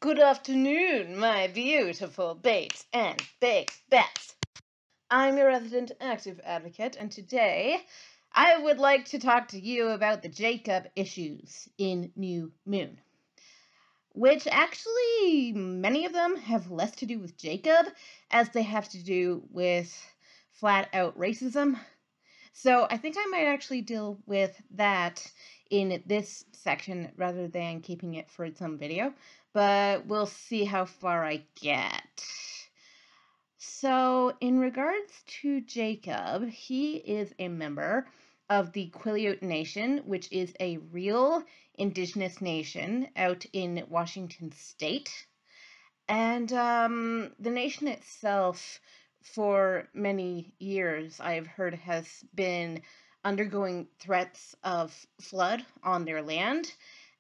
Good afternoon, my beautiful babes and baked bets. I'm your resident active advocate, and today I would like to talk to you about the Jacob issues in New Moon, which actually many of them have less to do with Jacob as they have to do with flat out racism. So I think I might actually deal with that in this section rather than keeping it for some video, but we'll see how far I get. So in regards to Jacob, he is a member of the Quileute Nation, which is a real Indigenous nation out in Washington State. And the nation itself, for many years, I've heard, has been undergoing threats of flood on their land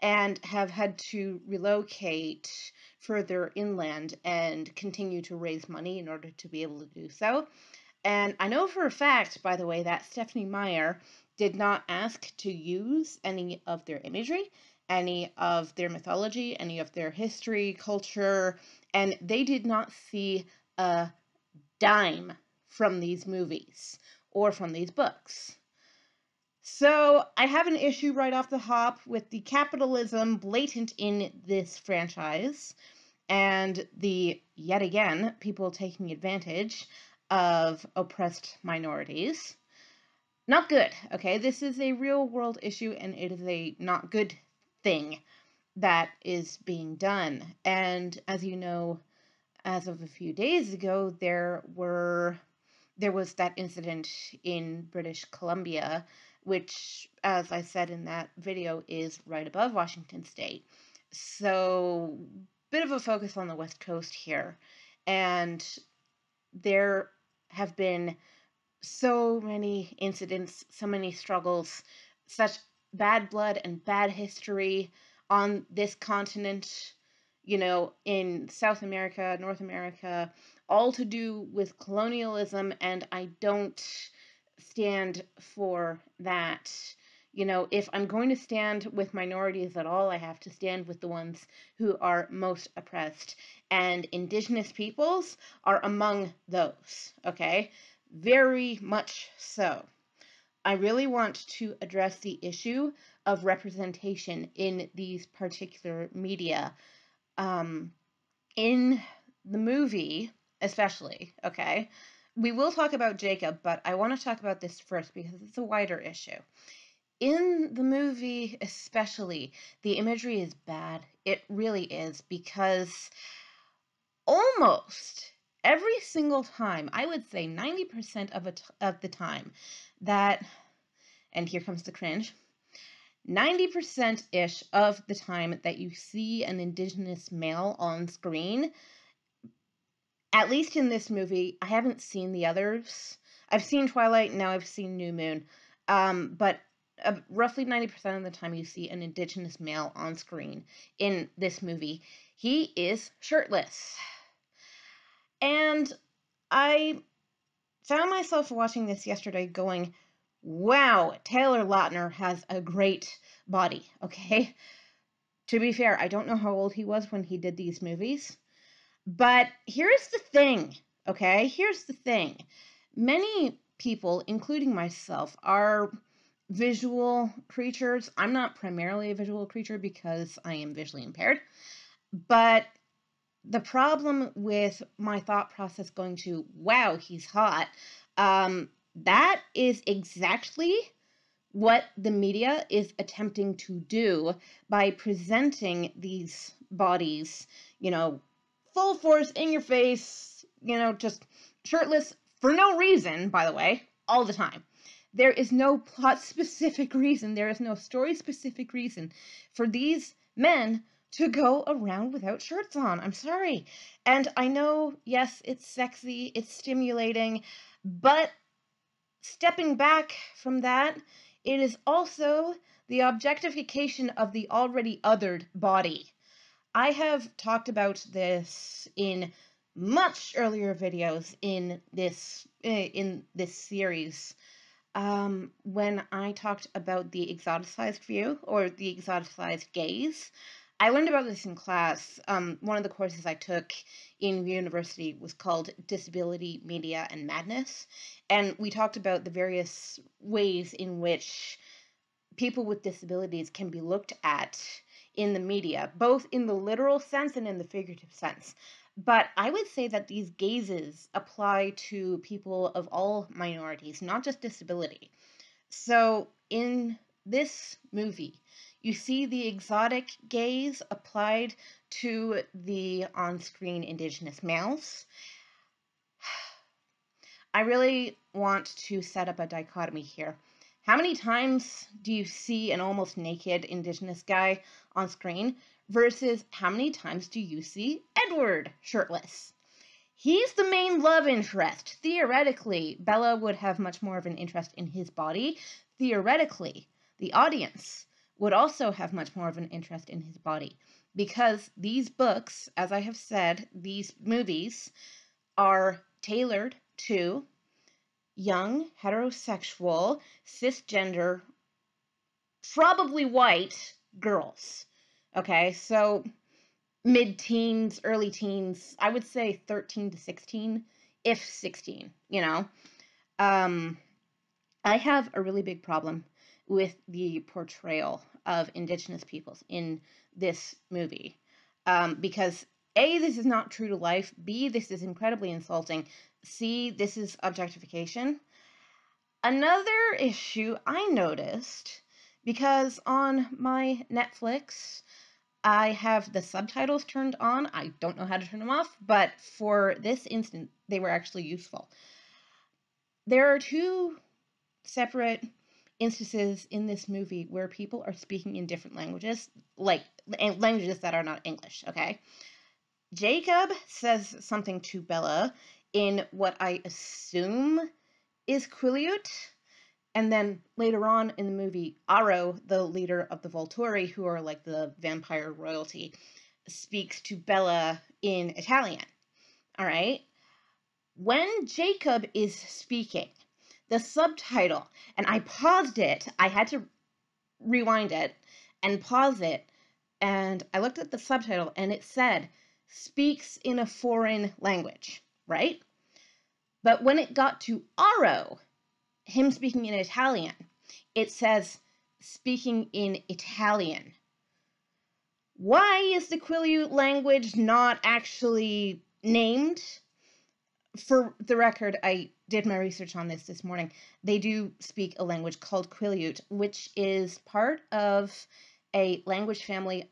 and have had to relocate further inland and continue to raise money in order to be able to do so. And I know for a fact, by the way, that Stephanie Meyer did not ask to use any of their imagery, any of their mythology, any of their history, culture, and they did not see a dime from these movies or from these books. So I have an issue right off the hop with the capitalism blatant in this franchise and the, yet again, people taking advantage of oppressed minorities. Not good, okay? This is a real world issue and it is a not good thing that is being done. And as you know, as of a few days ago, there was that incident in British Columbia, which, as I said in that video, is right above Washington State. So, bit of a focus on the West Coast here. And there have been so many incidents, so many struggles, such bad blood and bad history on this continent, you know, in South America, North America, all to do with colonialism, and I don't stand for that. You know, if I'm going to stand with minorities at all, I have to stand with the ones who are most oppressed. And Indigenous peoples are among those, okay? Very much so. I really want to address the issue of representation in these particular media. In the movie, especially, okay? We will talk about Jacob, but I want to talk about this first because it's a wider issue. In the movie, especially, the imagery is bad. It really is, because almost every single time, I would say 90% of the time, that, and here comes the cringe, 90%-ish of the time that you see an Indigenous male on screen, at least in this movie, I haven't seen the others. I've seen Twilight, now I've seen New Moon, but roughly 90% of the time you see an Indigenous male on screen in this movie, he is shirtless. And I found myself watching this yesterday going, wow, Taylor Lautner has a great body, okay? To be fair, I don't know how old he was when he did these movies, but here's the thing, okay? Here's the thing. Many people, including myself, are visual creatures. I'm not primarily a visual creature because I am visually impaired, but the problem with my thought process going to, wow, he's hot, that is exactly what the media is attempting to do by presenting these bodies, you know, full force, in your face, you know, just shirtless for no reason, by the way, all the time. There is no plot-specific reason, there is no story-specific reason for these men to go around without shirts on. I'm sorry. And I know, yes, it's sexy, it's stimulating, but stepping back from that, it is also the objectification of the already othered body. I have talked about this in much earlier videos in this series, when I talked about the exoticized view or the exoticized gaze. I learned about this in class. One of the courses I took in university was called Disability, Media, and Madness. And we talked about the various ways in which people with disabilities can be looked at in the media, both in the literal sense and in the figurative sense. But I would say that these gazes apply to people of all minorities, not just disability. So in this movie, you see the exotic gaze applied to the on-screen Indigenous males. I really want to set up a dichotomy here. How many times do you see an almost naked Indigenous guy on screen versus how many times do you see Edward shirtless? He's the main love interest. Theoretically, Bella would have much more of an interest in his body. Theoretically, the audience would also have much more of an interest in his body. Because these books, as I have said, these movies are tailored to young, heterosexual, cisgender, probably white girls. Okay, so mid-teens, early teens, I would say 13 to 16, if 16, you know. I have a really big problem with the portrayal of Indigenous peoples in this movie. Because A, this is not true to life. B, this is incredibly insulting. C, this is objectification. Another issue I noticed, because on my Netflix, I have the subtitles turned on. I don't know how to turn them off, but for this instant, they were actually useful. There are two separate instances in this movie where people are speaking in different languages, like languages that are not English, okay? Jacob says something to Bella in what I assume is Quileute. And then later on in the movie, Aro, the leader of the Volturi, who are like the vampire royalty, speaks to Bella in Italian. All right? When Jacob is speaking, the subtitle, and I paused it, I had to rewind it and pause it, and I looked at the subtitle and it said, speaks in a foreign language, right? But when it got to Aro, him speaking in Italian, it says speaking in Italian. Why is the Quileute language not actually named? For the record, I did my research on this morning. They do speak a language called Quileute, which is part of a language family.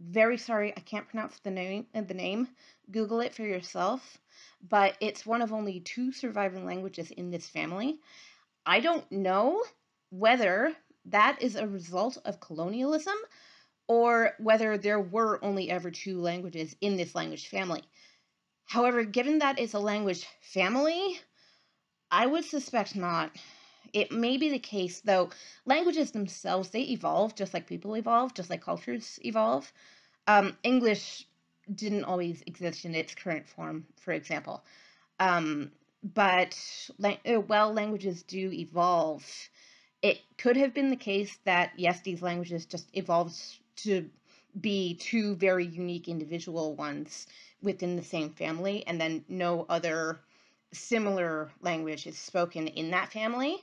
Very sorry, I can't pronounce the name. Google it for yourself. But it's one of only 2 surviving languages in this family. I don't know whether that is a result of colonialism or whether there were only ever 2 languages in this language family. However, given that it's a language family, I would suspect not. It may be the case, though, languages themselves, they evolve just like people evolve, just like cultures evolve. English didn't always exist in its current form, for example. But while languages do evolve, it could have been the case that, yes, these languages just evolved to be 2 very unique individual ones within the same family, and then no other similar language is spoken in that family.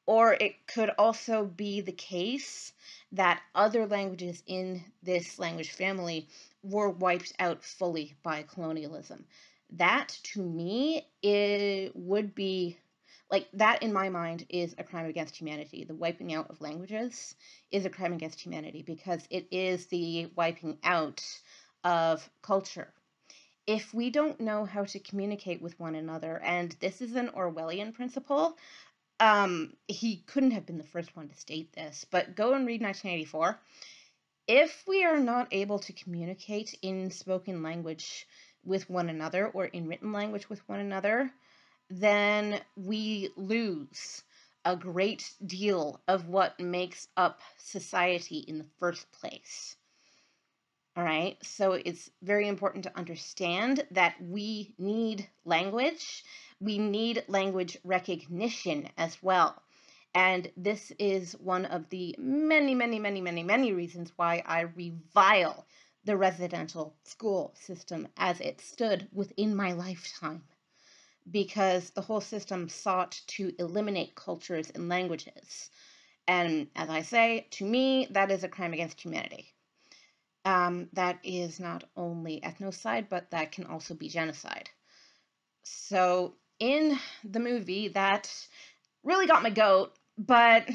Or it could also be the case that other languages in this language family were wiped out fully by colonialism. That, to me, it would be, like, that in my mind is a crime against humanity. The wiping out of languages is a crime against humanity because it is the wiping out of culture. If we don't know how to communicate with one another, and this is an Orwellian principle, he couldn't have been the first one to state this, but go and read 1984. If we are not able to communicate in spoken language with one another or in written language with one another, then we lose a great deal of what makes up society in the first place. All right, so it's very important to understand that we need language. We need language recognition as well. And this is one of the many, many, many, many, many reasons why I revile the residential school system as it stood within my lifetime. Because the whole system sought to eliminate cultures and languages. And as I say, to me, that is a crime against humanity. That is not only ethnocide, but that can also be genocide. So in the movie, that really got my goat, but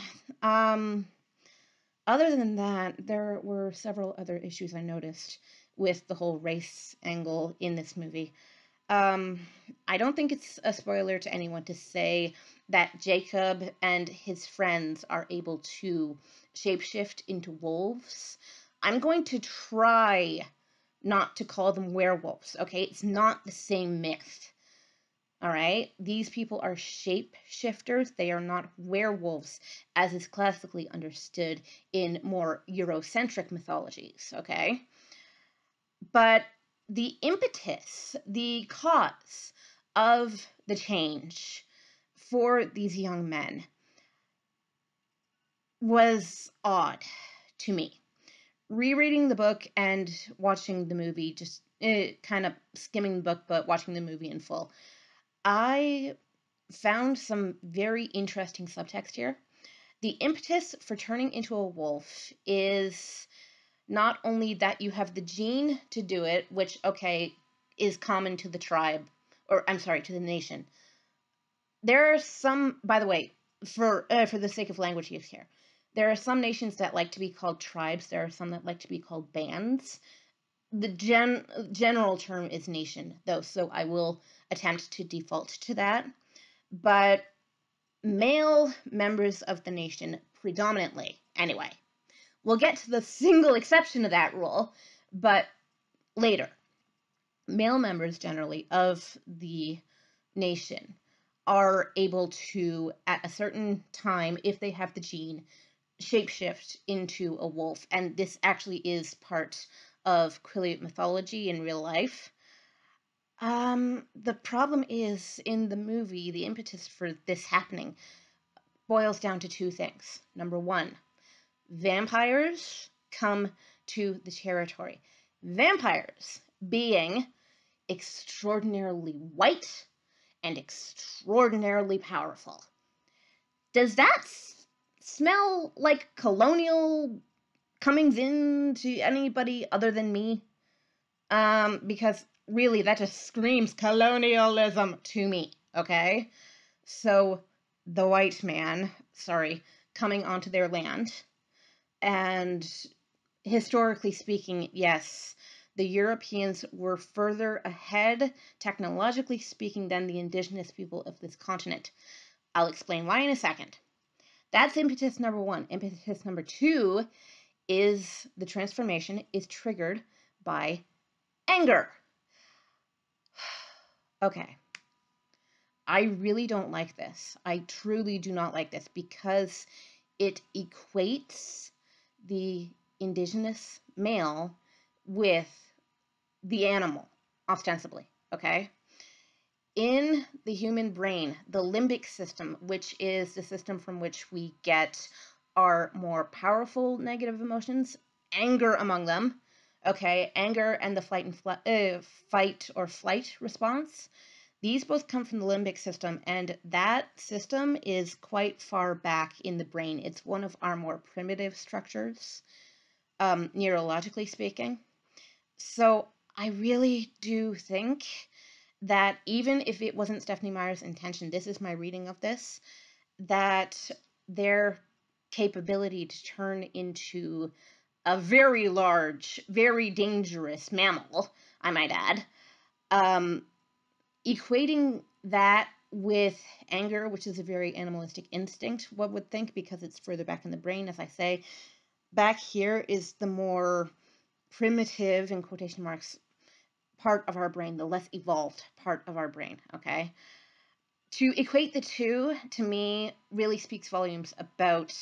other than that, there were several other issues I noticed with the whole race angle in this movie. I don't think it's a spoiler to anyone to say that Jacob and his friends are able to shapeshift into wolves. I'm going to try not to call them werewolves, okay? It's not the same myth. All right? These people are shapeshifters. They are not werewolves, as is classically understood in more Eurocentric mythologies, okay? But the impetus, the cause of the change for these young men was odd to me. Rereading the book and watching the movie, just kind of skimming the book, but watching the movie in full, I found some very interesting subtext here. The impetus for turning into a wolf is not only that you have the gene to do it, which, okay, is common to the tribe, or I'm sorry, to the nation. There are some, by the way, for the sake of language use here, there are some nations that like to be called tribes. There are some that like to be called bands. The general term is nation, though, so I will attempt to default to that. But male members of the nation, predominantly, anyway. We'll get to the single exception to that rule, but later. Male members, generally, of the nation are able to, at a certain time, if they have the gene, shapeshift into a wolf. And this actually is part of Quileute mythology in real life. The problem is, in the movie, the impetus for this happening boils down to two things. Number one, vampires come to the territory. Vampires being extraordinarily white and extraordinarily powerful. Does that smell like colonial comings in to anybody other than me? Because really, that just screams colonialism to me, okay? So, the white man, coming onto their land, and historically speaking, yes, the Europeans were further ahead, technologically speaking, than the indigenous people of this continent. I'll explain why in a second. That's impetus number one. Impetus number two is the transformation is triggered by anger. Okay. I really don't like this. I truly do not like this because it equates the indigenous male with the animal, ostensibly, okay? In the human brain, the limbic system, which is the system from which we get our more powerful negative emotions, anger among them, okay? Anger and the fight or flight response. These both come from the limbic system, and that system is quite far back in the brain. It's one of our more primitive structures, neurologically speaking. So I really do think that even if it wasn't Stephenie Meyer's intention, this is my reading of this, that their capability to turn into a very large, very dangerous mammal, I might add, equating that with anger, which is a very animalistic instinct, one would think, because it's further back in the brain, as I say. Back here is the more primitive, in quotation marks, part of our brain, the less evolved part of our brain, okay? To equate the two, to me, really speaks volumes about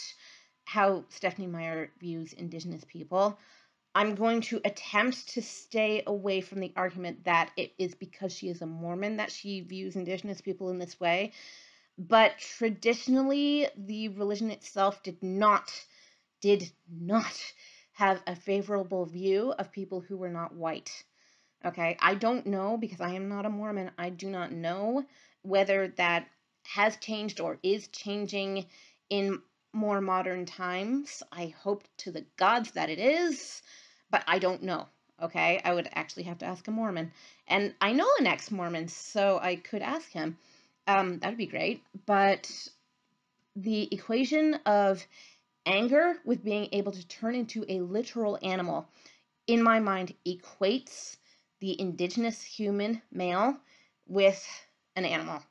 how Stephenie Meyer views Indigenous people. I'm going to attempt to stay away from the argument that it is because she is a Mormon that she views Indigenous people in this way. But traditionally, the religion itself did not have a favorable view of people who were not white. Okay, I don't know, because I am not a Mormon. I do not know whether that has changed or is changing in more modern times. I hope to the gods that it is, but I don't know. Okay, I would actually have to ask a Mormon. And I know an ex-Mormon, so I could ask him. That would be great. But the equation of anger with being able to turn into a literal animal, in my mind, equates the indigenous human male with an animal.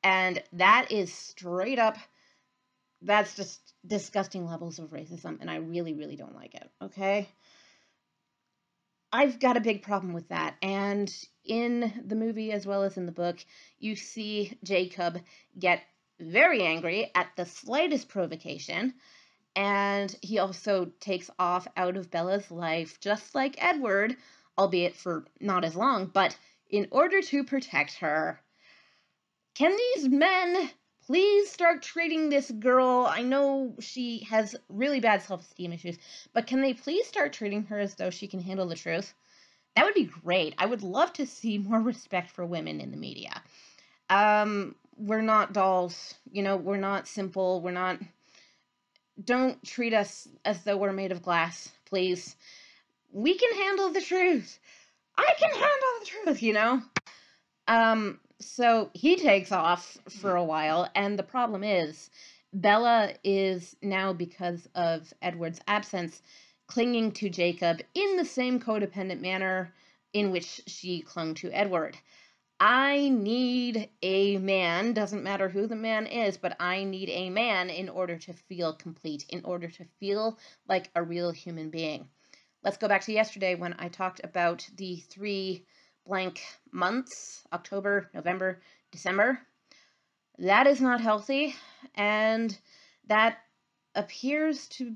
And that is straight up, that's just disgusting levels of racism, and I really, really don't like it, okay? I've got a big problem with that, and in the movie as well as in the book, you see Jacob get very angry at the slightest provocation, and he also takes off out of Bella's life, just like Edward, albeit for not as long, but in order to protect her. Can these men please start treating this girl? I know she has really bad self-esteem issues, but can they please start treating her as though she can handle the truth? That would be great. I would love to see more respect for women in the media. We're not dolls, we're not simple, don't treat us as though we're made of glass, please. We can handle the truth. I can handle the truth. So he takes off for a while, and the problem is, Bella is now, because of Edward's absence, clinging to Jacob in the same codependent manner in which she clung to Edward. I need a man, doesn't matter who the man is, but I need a man in order to feel complete, in order to feel like a real human being. Let's go back to yesterday when I talked about the 3 blank months, October, November, December. That is not healthy, and that appears to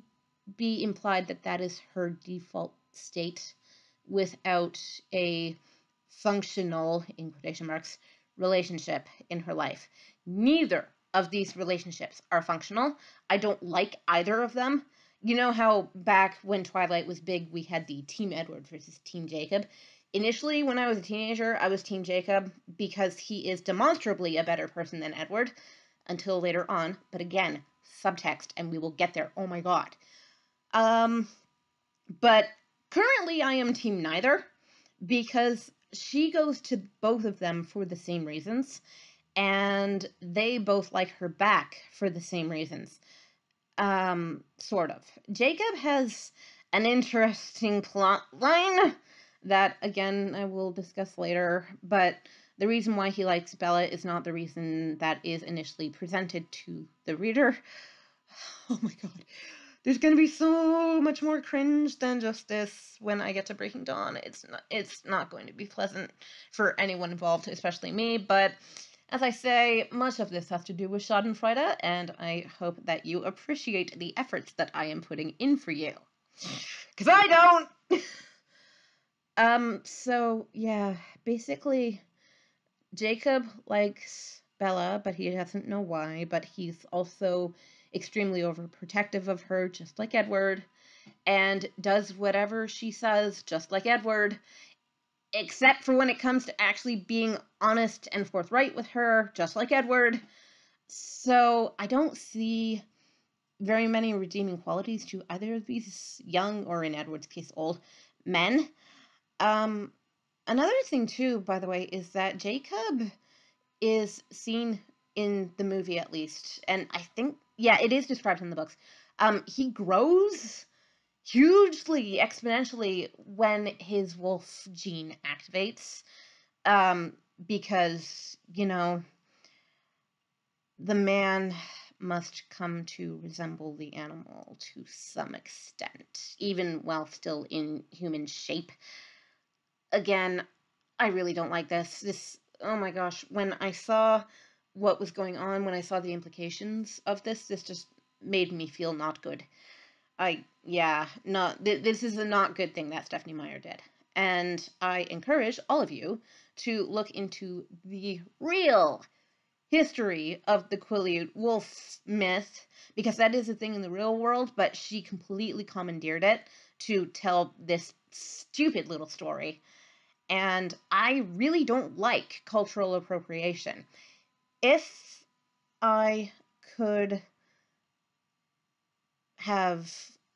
be implied that that is her default state without a functional, in quotation marks, relationship in her life. Neither of these relationships are functional. I don't like either of them. You know how back when Twilight was big, we had the Team Edward versus Team Jacob? Initially, when I was a teenager, I was Team Jacob because he is demonstrably a better person than Edward, until later on. But again, subtext, and we will get there. Oh my god. But currently I am Team Neither, because she goes to both of them for the same reasons, and they both like her back for the same reasons. Sort of. Jacob has an interesting plot line that, again, I will discuss later, but the reason why he likes Bella is not the reason that is initially presented to the reader. Oh my god. There's going to be so much more cringe than just this when I get to Breaking Dawn. It's not going to be pleasant for anyone involved, especially me, but as I say, much of this has to do with Schadenfreude, and I hope that you appreciate the efforts that I am putting in for you. Because I don't! So, yeah, basically, Jacob likes Bella, but he doesn't know why, but he's also extremely overprotective of her, just like Edward, and does whatever she says, just like Edward, except for when it comes to actually being honest and forthright with her, just like Edward. So I don't see very many redeeming qualities to either of these young, or in Edward's case, old men. Another thing, too, by the way, is that Jacob is seen in the movie, at least, and I think, yeah, it is described in the books. He grows hugely, exponentially, when his wolf gene activates, because, the man must come to resemble the animal to some extent, even while still in human shape. Again, I really don't like this. Oh my gosh, when I saw what was going on, when I saw the implications of this just made me feel not good. This is a not good thing that Stephenie Meyer did. And I encourage all of you to look into the real history of the Quileute wolf myth, because that is a thing in the real world, but she completely commandeered it to tell this stupid little story. And I really don't like cultural appropriation. If I could have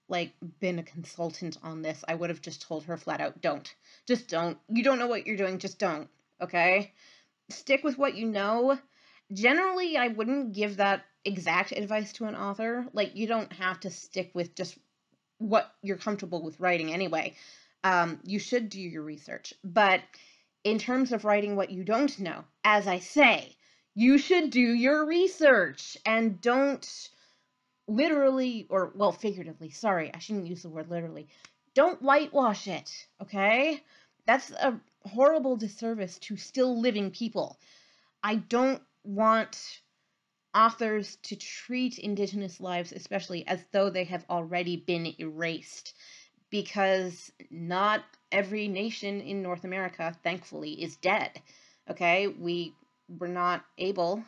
like been a consultant on this, I would have just told her flat out, don't. Just don't. You don't know what you're doing, just don't. Okay? Stick with what you know. Generally, I wouldn't give that exact advice to an author. Like, you don't have to stick with just what you're comfortable with writing anyway. You should do your research. But in terms of writing what you don't know, as I say, you should do your research and don't literally, or, well, figuratively, sorry, I shouldn't use the word literally. Don't whitewash it, okay? That's a horrible disservice to still living people. I don't want authors to treat Indigenous lives, especially, as though they have already been erased, because not every nation in North America, thankfully, is dead. Okay? We were not able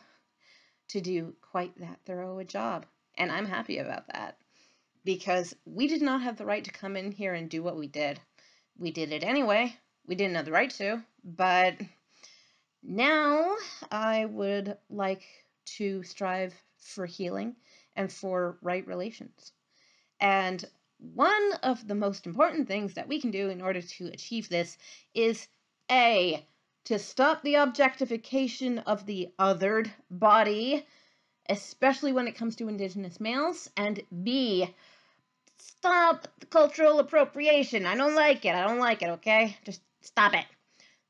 to do quite that thorough a job, and I'm happy about that, because we did not have the right to come in here and do what we did. We did it anyway. We didn't have the right to, but now I would like to strive for healing and for right relations. And one of the most important things that we can do in order to achieve this is A, to stop the objectification of the othered body, especially when it comes to Indigenous males, and B, stop the cultural appropriation. I don't like it, okay? Just stop it.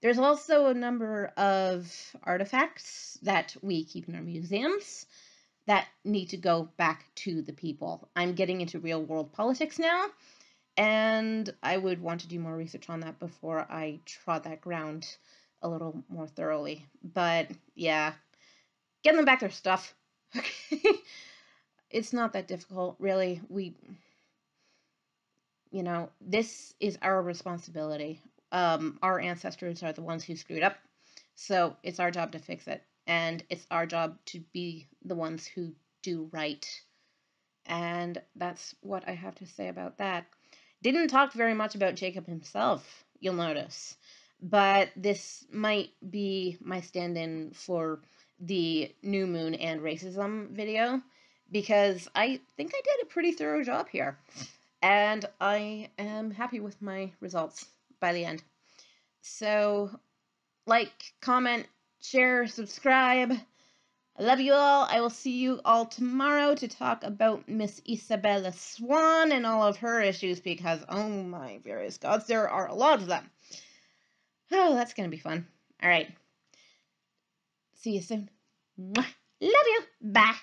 There's also a number of artifacts that we keep in our museums that need to go back to the people. I'm getting into real world politics now, and I would want to do more research on that before I trod that ground a little more thoroughly. But yeah, get them back their stuff. Okay? It's not that difficult, really. This is our responsibility. Our ancestors are the ones who screwed up, so it's our job to fix it, and it's our job to be the ones who do right. And that's what I have to say about that. Didn't talk very much about Jacob himself, you'll notice, but this might be my stand-in for the new moon and racism video, because I think I did a pretty thorough job here. And I am happy with my results by the end. So, like, comment, share, subscribe. I love you all. I will see you all tomorrow to talk about Miss Isabella Swan and all of her issues, because, oh my various gods, there are a lot of them. Oh, that's going to be fun. All right. See you soon. Mwah. Love you. Bye.